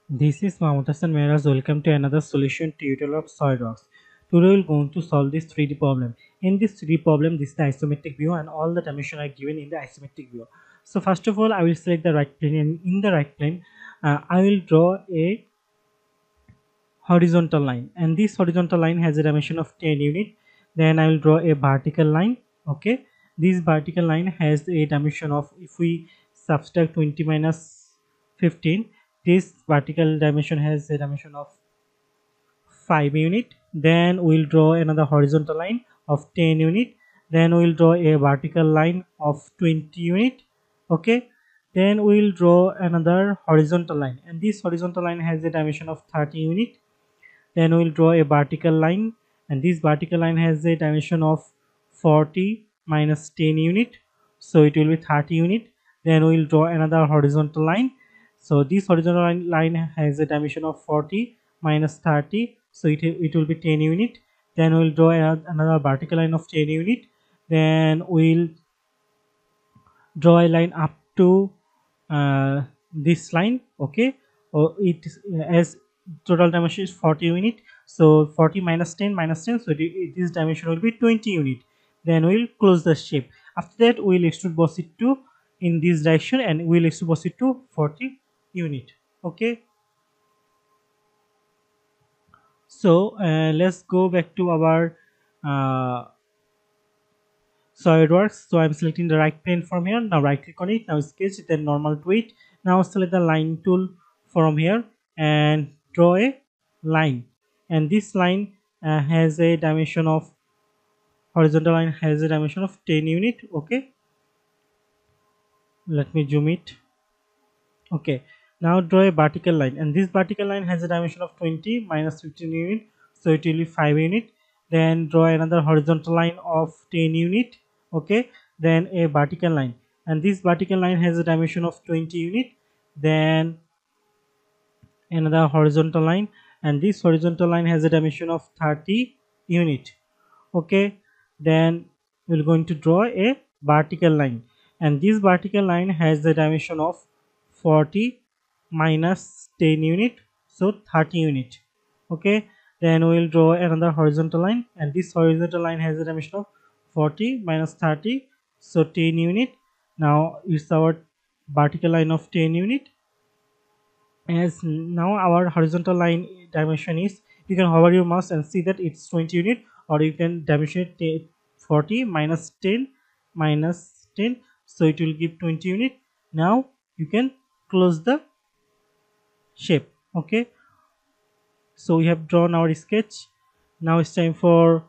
This is Mahmoud Hassan Mehraj. Welcome to another solution tutorial of SolidWorks. Today we're going to solve this 3D problem. In this 3D problem, this is the isometric view and all the dimensions are given in the isometric view. So first of all, I will select the right plane, and in the right plane, I will draw a horizontal line, and this horizontal line has a dimension of 10 unit. Then I will draw a vertical line. Okay, this vertical line has a dimension of, if we subtract 20 minus 15, this vertical dimension has a dimension of 5 unit. Then we'll draw another horizontal line of 10 unit. Then we'll draw a vertical line of 20 unit. Okay, then we'll draw another horizontal line, and this horizontal line has a dimension of 30 unit. Then we'll draw a vertical line, and this vertical line has a dimension of 40 minus 10 unit, so it will be 30 unit. Then we'll draw another horizontal line, so this horizontal line has a dimension of 40 minus 30, so it will be 10 unit. Then we'll draw another vertical line of 10 unit. Then we'll draw a line up to this line. Okay, it is as total dimension is 40 unit, so 40 minus 10 minus 10, so this dimension will be 20 unit. Then we'll close the shape. After that, we'll extrude boss it to in this direction, and we'll extrude boss it to 40 unit. Okay, so let's go back to our uh, SolidWorks. So I'm selecting the right plane from here. Now right click on it. Now sketch, then normal to it. Now select the line tool from here and draw a line. And this line has a dimension of, horizontal line has a dimension of 10 unit. Okay, let me zoom it. Okay, now draw a vertical line, and this vertical line has a dimension of 20 minus 15 unit, so it will be 5 unit. Then draw another horizontal line of 10 unit. Okay, then a vertical line, and this vertical line has a dimension of 20 unit. Then another horizontal line, and this horizontal line has a dimension of 30 unit. Okay, then we're going to draw a vertical line, and this vertical line has the dimension of 40 minus 10 unit, so 30 unit. Okay, then we'll draw another horizontal line, and this horizontal line has a dimension of 40 minus 30, so 10 unit. Now it's our vertical line of 10 unit. As now our horizontal line dimension is, you can hover your mouse and see that it's 20 unit, or you can dimension it 40 minus 10 minus 10, so it will give 20 unit. Now you can close the shape. Okay, so we have drawn our sketch. Now it's time for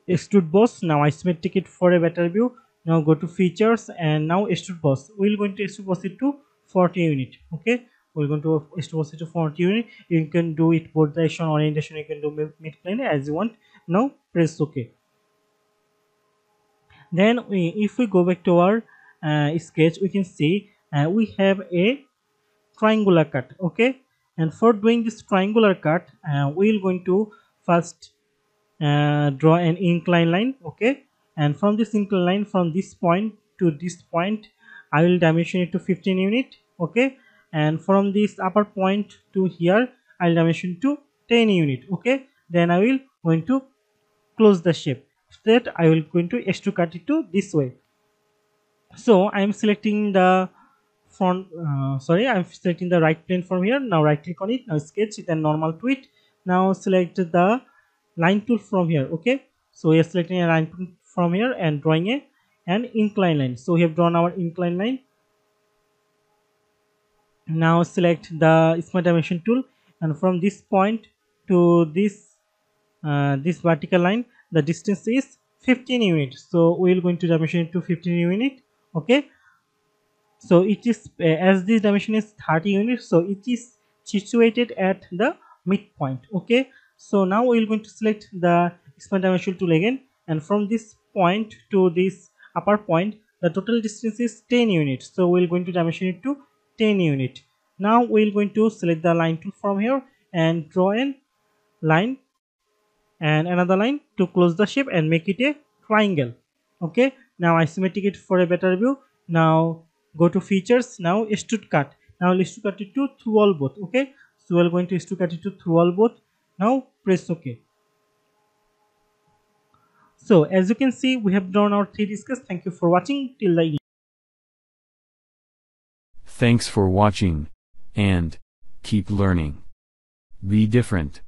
extrude boss. Now isometric it for a better view. Now go to features, and now extrude boss. We're going to extrude boss it to 40 unit. Okay, we're going to extrude boss it to 40 unit. You can do it both direction, orientation, you can do mid plane as you want. Now press OK. Then if we go back to our sketch, we can see we have a triangular cut. Okay, and for doing this triangular cut, we're going to first draw an incline line. Okay, and from this incline line, from this point to this point, I will dimension it to 15 unit. Okay, and from this upper point to here, I'll dimension to 10 unit. Okay, then I will going to close the shape. After that, I will going to extrude cut it to this way. So I am selecting the front, I'm selecting the right plane from here. Now right click on it. Now sketch it and normal to it. Now select the line tool from here. Okay, so we are selecting a line tool from here and drawing an incline line. So we have drawn our incline line. Now select the smart dimension tool, and from this point to this vertical line, the distance is 15 units, so we will going to dimension it to 15 unit. Okay, so it is as this dimension is 30 units, so it is situated at the midpoint. Okay, so now we are going to select the smart dimension tool again, and from this point to this upper point, the total distance is 10 units, so we are going to dimension it to 10 unit. Now we are going to select the line tool from here and draw a line and another line to close the shape and make it a triangle. Okay, now isometric it for a better view. Now go to features. Now extrude cut. Now let's cut it to through all both. Okay, so we're going to cut it to through all both. Now press OK. So as you can see, we have drawn our 3D sketch. Thank you for watching till the end. Thanks for watching, and keep learning. Be different.